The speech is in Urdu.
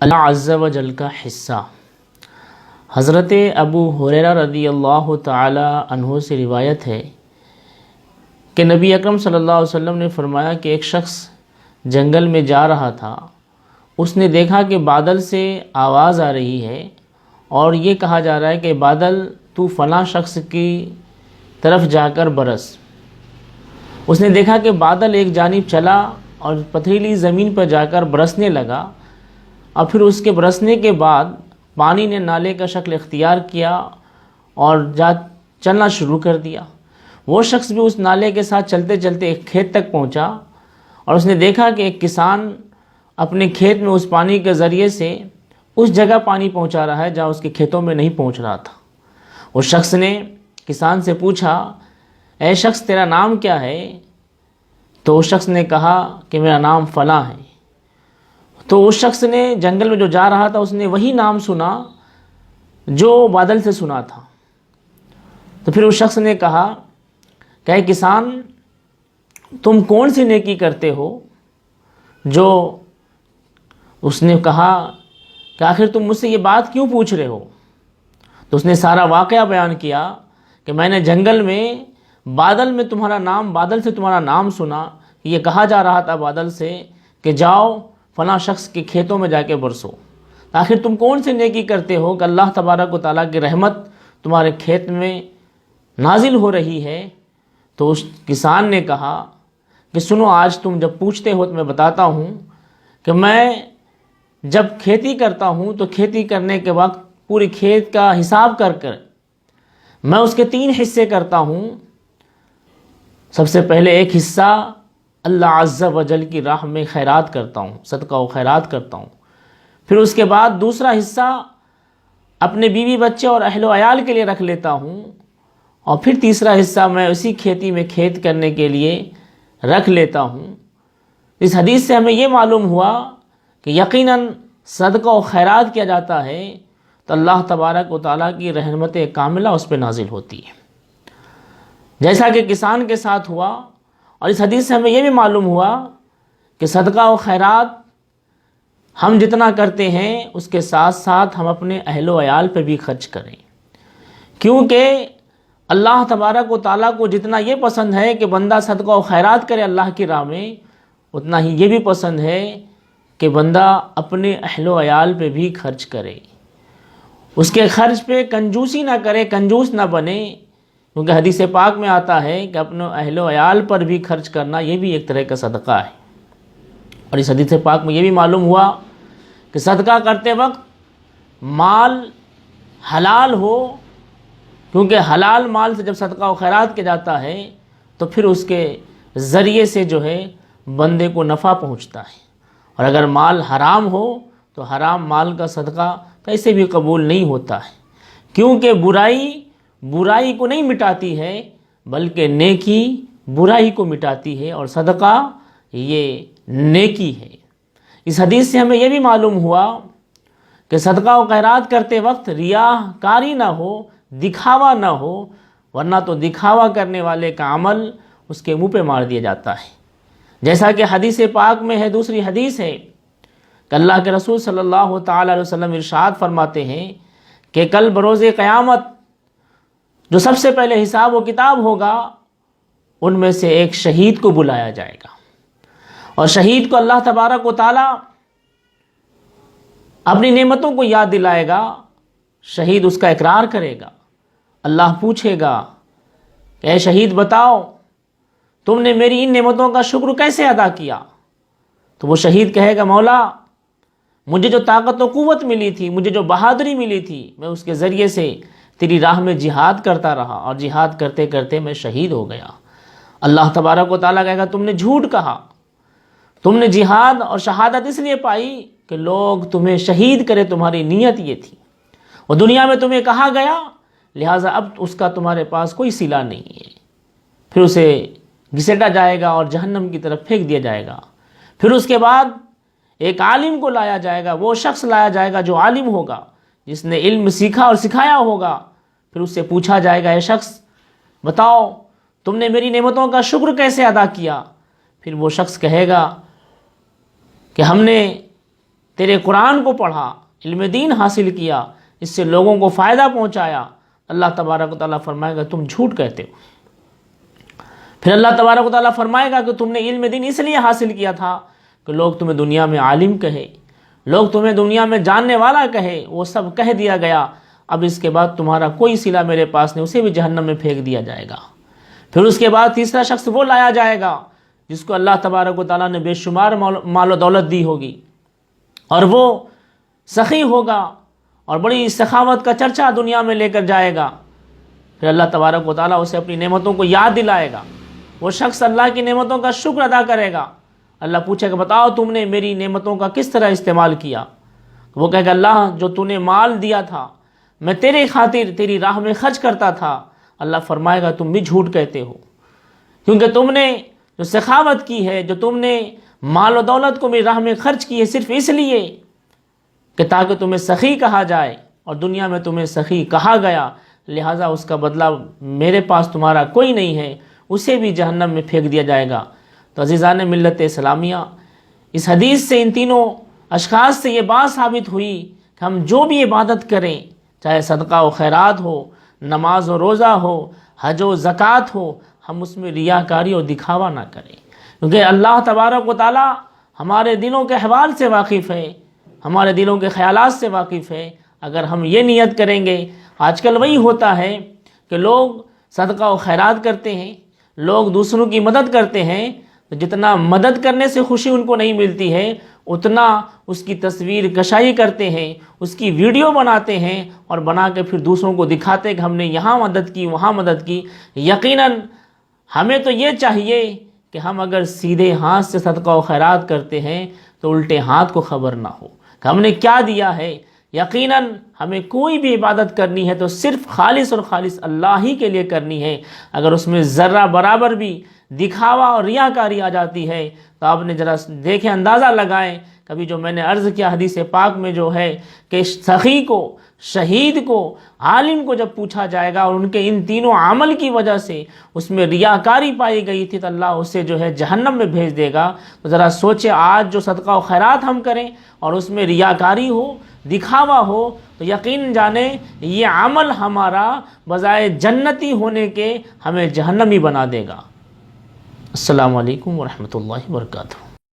اللہ عز و جل کا حصہ۔ حضرت ابو ہریرہ رضی اللہ تعالی عنہ سے روایت ہے کہ نبی اکرم صلی اللہ علیہ وسلم نے فرمایا کہ ایک شخص جنگل میں جا رہا تھا، اس نے دیکھا کہ بادل سے آواز آ رہی ہے اور یہ کہا جا رہا ہے کہ بادل تو فلاں شخص کی طرف جا کر برس۔ اس نے دیکھا کہ بادل ایک جانب چلا اور پتھریلی زمین پر جا کر برسنے لگا، اور پھر اس کے برسنے کے بعد پانی نے نالے کا شکل اختیار کیا اور چلنا شروع کر دیا۔ وہ شخص بھی اس نالے کے ساتھ چلتے چلتے ایک کھیت تک پہنچا اور اس نے دیکھا کہ ایک کسان اپنے کھیت میں اس پانی کے ذریعے سے اس جگہ پانی پہنچا رہا ہے جہاں اس کے کھیتوں میں نہیں پہنچ رہا تھا۔ اس شخص نے کسان سے پوچھا، اے شخص تیرا نام کیا ہے؟ تو اس شخص نے کہا کہ میرا نام فلاں ہے۔ تو اس شخص نے جنگل میں جو جا رہا تھا اس نے وہی نام سنا جو بادل سے سنا تھا۔ تو پھر اس شخص نے کہا کہ اے کسان، تم کون سی نیکی کرتے ہو؟ جو اس نے کہا کہ آخر تم مجھ سے یہ بات کیوں پوچھ رہے ہو؟ تو اس نے سارا واقعہ بیان کیا کہ میں نے جنگل میں بادل سے تمہارا نام سنا، یہ کہا جا رہا تھا بادل سے کہ جاؤ فلاں شخص کے کھیتوں میں جا کے برسو۔ آخر تم کون سی نیکی کرتے ہو کہ اللہ تبارک و تعالیٰ کی رحمت تمہارے کھیت میں نازل ہو رہی ہے؟ تو اس کسان نے کہا کہ سنو، آج تم جب پوچھتے ہو تو میں بتاتا ہوں کہ میں جب کھیتی کرتا ہوں تو کھیتی کرنے کے وقت پوری کھیت کا حساب کر کر میں اس کے 3 حصے کرتا ہوں۔ سب سے پہلے ایک حصہ اللہ عز و جل کی راہ میں خیرات کرتا ہوں، صدقہ و خیرات کرتا ہوں۔ پھر اس کے بعد دوسرا حصہ اپنے بیوی بچے اور اہل و عیال کے لیے رکھ لیتا ہوں، اور پھر تیسرا حصہ میں اسی کھیتی میں کھیت کرنے کے لیے رکھ لیتا ہوں۔ اس حدیث سے ہمیں یہ معلوم ہوا کہ یقیناً صدقہ و خیرات کیا جاتا ہے تو اللہ تبارک و تعالیٰ کی رحمت کاملہ اس پہ نازل ہوتی ہے، جیسا کہ کسان کے ساتھ ہوا۔ اور اس حدیث سے ہمیں یہ بھی معلوم ہوا کہ صدقہ و خیرات ہم جتنا کرتے ہیں اس کے ساتھ ساتھ ہم اپنے اہل و عیال پہ بھی خرچ کریں، کیونکہ اللہ تبارک و تعالیٰ کو جتنا یہ پسند ہے کہ بندہ صدقہ و خیرات کرے اللہ کی راہ میں، اتنا ہی یہ بھی پسند ہے کہ بندہ اپنے اہل و عیال پہ بھی خرچ کرے، اس کے خرچ پہ کنجوسی نہ کرے، کنجوس نہ بنے، کیونکہ حدیث پاک میں آتا ہے کہ اپنے اہل و عیال پر بھی خرچ کرنا یہ بھی ایک طرح کا صدقہ ہے۔ اور اس حدیث پاک میں یہ بھی معلوم ہوا کہ صدقہ کرتے وقت مال حلال ہو، کیونکہ حلال مال سے جب صدقہ و خیرات کیا جاتا ہے تو پھر اس کے ذریعے سے جو ہے بندے کو نفع پہنچتا ہے، اور اگر مال حرام ہو تو حرام مال کا صدقہ کیسے بھی قبول نہیں ہوتا ہے، کیونکہ برائی کو نہیں مٹاتی ہے بلکہ نیکی برائی کو مٹاتی ہے، اور صدقہ یہ نیکی ہے۔ اس حدیث سے ہمیں یہ بھی معلوم ہوا کہ صدقہ و خیرات کرتے وقت ریاء کاری نہ ہو، دکھاوا نہ ہو، ورنہ تو دکھاوا کرنے والے کا عمل اس کے منہ پہ مار دیا جاتا ہے، جیسا کہ حدیث پاک میں ہے۔ دوسری حدیث ہے کہ اللہ کے رسول صلی اللہ تعالی علیہ وسلم ارشاد فرماتے ہیں کہ کل بروز قیامت جو سب سے پہلے حساب و کتاب ہوگا ان میں سے ایک شہید کو بلایا جائے گا، اور شہید کو اللہ تبارک و تعالی اپنی نعمتوں کو یاد دلائے گا۔ شہید اس کا اقرار کرے گا، اللہ پوچھے گا کہ اے شہید بتاؤ تم نے میری ان نعمتوں کا شکر کیسے ادا کیا؟ تو وہ شہید کہے گا، مولا مجھے جو طاقت و قوت ملی تھی، مجھے جو بہادری ملی تھی، میں اس کے ذریعے سے تیری راہ میں جہاد کرتا رہا، اور جہاد کرتے کرتے میں شہید ہو گیا۔ اللہ تبارک و تعالیٰ کہے گا تم نے جھوٹ کہا، تم نے جہاد اور شہادت اس لیے پائی کہ لوگ تمہیں شہید کرے، تمہاری نیت یہ تھی، اور دنیا میں تمہیں کہا گیا، لہٰذا اب اس کا تمہارے پاس کوئی صلہ نہیں ہے۔ پھر اسے گھسیٹا جائے گا اور جہنم کی طرف پھینک دیا جائے گا۔ پھر اس کے بعد ایک عالم کو لایا جائے گا، وہ شخص لایا جائے گا جو عالم ہوگا، جس نے علم سیکھا اور سکھایا ہوگا۔ پھر اس سے پوچھا جائے گا، اے شخص بتاؤ تم نے میری نعمتوں کا شکر کیسے ادا کیا؟ پھر وہ شخص کہے گا کہ ہم نے تیرے قرآن کو پڑھا، علم دین حاصل کیا، اس سے لوگوں کو فائدہ پہنچایا، اللہ تبارک و تعالیٰ فرمائے گا تم جھوٹ کہتے ہو۔ پھر اللہ تبارک و تعالیٰ فرمائے گا کہ تم نے علم دین اس لیے حاصل کیا تھا کہ لوگ تمہیں دنیا میں عالم کہے، لوگ تمہیں دنیا میں جاننے والا کہے، وہ سب کہہ دیا گیا، اب اس کے بعد تمہارا کوئی صلہ میرے پاس نہیں، اسے بھی جہنم میں پھینک دیا جائے گا۔ پھر اس کے بعد تیسرا شخص وہ لایا جائے گا جس کو اللہ تبارک و تعالیٰ نے بے شمار مال و دولت دی ہوگی، اور وہ سخی ہوگا اور بڑی سخاوت کا چرچا دنیا میں لے کر جائے گا۔ پھر اللہ تبارک و تعالیٰ اسے اپنی نعمتوں کو یاد دلائے گا، وہ شخص اللہ کی نعمتوں کا شکر ادا کرے گا۔ اللہ پوچھے گا بتاؤ تم نے میری نعمتوں کا کس طرح استعمال کیا؟ وہ کہے گا اللہ جو تو نے مال دیا تھا میں تیرے خاطر تیری راہ میں خرچ کرتا تھا۔ اللہ فرمائے گا تم بھی جھوٹ کہتے ہو، کیونکہ تم نے جو سخاوت کی ہے، جو تم نے مال و دولت کو میری راہ میں خرچ کی ہے، صرف اس لیے کہ تاکہ تمہیں سخی کہا جائے، اور دنیا میں تمہیں سخی کہا گیا، لہٰذا اس کا بدلہ میرے پاس تمہارا کوئی نہیں ہے، اسے بھی جہنم میں پھینک دیا جائے گا۔ تو عزیزان ملت اسلامیہ، اس حدیث سے ان تینوں اشخاص سے یہ بات ثابت ہوئی کہ ہم جو بھی عبادت کریں، چاہے صدقہ و خیرات ہو، نماز و روزہ ہو، حج و زکوٰۃ ہو، ہم اس میں ریاکاری اور دکھاوا نہ کریں، کیونکہ اللہ تبارک و تعالی ہمارے دلوں کے احوال سے واقف ہے، ہمارے دلوں کے خیالات سے واقف ہے۔ اگر ہم یہ نیت کریں گے، آج کل وہی ہوتا ہے کہ لوگ صدقہ و خیرات کرتے ہیں، لوگ دوسروں کی مدد کرتے ہیں، تو جتنا مدد کرنے سے خوشی ان کو نہیں ملتی ہے، اتنا اس کی تصویر کشائی کرتے ہیں، اس کی ویڈیو بناتے ہیں، اور بنا کے پھر دوسروں کو دکھاتے ہیں کہ ہم نے یہاں مدد کی، وہاں مدد کی۔ یقیناً ہمیں تو یہ چاہیے کہ ہم اگر سیدھے ہاتھ سے صدقہ و خیرات کرتے ہیں تو الٹے ہاتھ کو خبر نہ ہو کہ ہم نے کیا دیا ہے۔ یقیناً ہمیں کوئی بھی عبادت کرنی ہے تو صرف خالص اور خالص اللہ ہی کے لیے کرنی ہے۔ اگر اس میں ذرہ برابر بھی دکھاوا اور ریاکاری آ جاتی ہے تو آپ نے ذرا دیکھیں، اندازہ لگائیں۔ کبھی جو میں نے عرض کیا حدیث پاک میں جو ہے کہ سخی کو، شہید کو، عالم کو جب پوچھا جائے گا اور ان کے ان تینوں عمل کی وجہ سے اس میں ریاکاری پائی گئی تھی تو اللہ اسے جو ہے جہنم میں بھیج دے گا۔ تو ذرا سوچے، آج جو صدقہ و خیرات ہم کریں اور اس میں ریاکاری ہو، دکھاوا ہو، تو یقین جانیں یہ عمل ہمارا بجائے جنتی ہونے کے ہمیں جہنمی بنا دے گا۔ السلام علیکم ورحمۃ اللہ وبرکاتہ۔